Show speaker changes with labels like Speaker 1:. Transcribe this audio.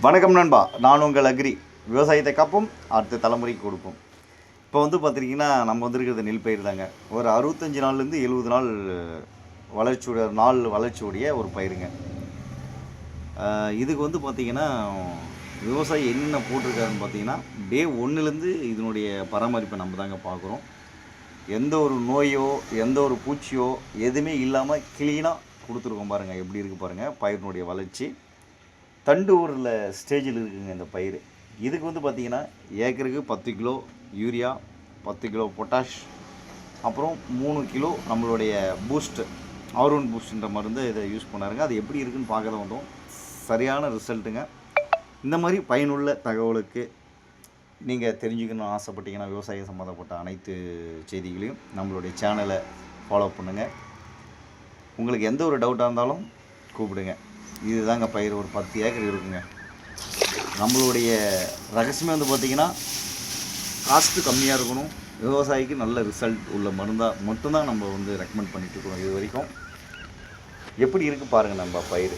Speaker 1: வணக்கம் நண்பா, நான் உங்கள் அக்ரி. விவசாயத்தை காப்போம், அடுத்த தலைமுறைக்கு கொடுப்போம். இப்போ பார்த்திங்கன்னா நம்ம வந்துருக்கிறது நெல் பயிர் தாங்க. ஒரு 65 நாள்லேருந்து 70 நாள் வளர்ச்சியுடைய ஒரு பயிருங்க. இதுக்கு பார்த்திங்கன்னா விவசாயி என்னென்ன போட்டிருக்காருன்னு பார்த்திங்கன்னா, டே 1லேருந்து இதனுடைய பராமரிப்பை நம்ம தாங்க பார்க்குறோம். எந்த ஒரு நோயோ எந்த ஒரு பூச்சியோ எதுவுமே இல்லாமல் க்ளீனாக கொடுத்துருக்கோம். பாருங்கள் எப்படி இருக்குது பாருங்கள் பயிரினுடைய வளர்ச்சி. தண்டு ஊரில் ஸ்டேஜில் இருக்குதுங்க இந்த பயிர். இதுக்கு பார்த்திங்கன்னா ஏக்கருக்கு 10 கிலோ யூரியா, 10 கிலோ பொட்டாஷ், அப்புறம் 3 கிலோ நம்மளுடைய பூஸ்ட்டு ஆர்வன் பூஸ்ட்ன்ற மருந்து இதை யூஸ் பண்ணாருங்க. அது எப்படி இருக்குதுன்னு பார்க்க தான் வந்தோம். சரியான ரிசல்ட்டுங்க. இந்த மாதிரி பயனுள்ள தகவலுக்கு நீங்கள் தெரிஞ்சுக்கணும்னு ஆசைப்பட்டீங்கன்னா விவசாயம் சம்மந்தப்பட்ட அனைத்து செய்திகளையும் நம்மளுடைய சேனலை ஃபாலோ பண்ணுங்கள். உங்களுக்கு எந்த ஒரு டவுட்டாக இருந்தாலும் கூப்பிடுங்க. இது தாங்க பயிர், ஒரு 10 ஏக்கர் இருக்குங்க. நம்மளுடைய ரகசியமே பார்த்திங்கன்னா காஸ்ட்டு கம்மியாக இருக்கணும், விவசாயிக்கு நல்ல ரிசல்ட் உள்ள மருந்தாக மட்டும்தான் நம்ம ரெக்கமெண்ட் பண்ணிகிட்ருக்கோம். இது வரைக்கும் எப்படி இருக்குது பாருங்கள் நம்ம பயிர்.